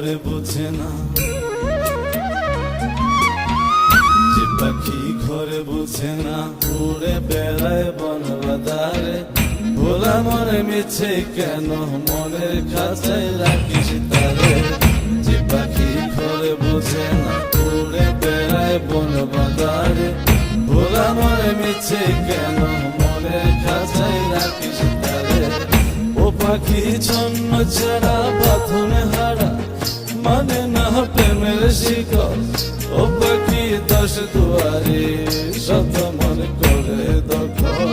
ঘরে বোঝে না, যে পাখি ঘরে বোঝে না, উড়ে বেড়ায় বন বাদারে। ভোলা মনে মিছে কেন মনের খাঁচায় রাখিস তারে। যে পাখি ঘরে বোঝে না, উড়ে বেড়ায় বন বাদারে। ভোলা মনে মিছে কেন মনের খাঁচায় রাখিস তারে। ও পাখি ছন্ন ছাড়া বাঁধনে হারা, মানে না প্রেমের শিকল। ও পাখি 10 দুয়ারে শত মন করে দখল।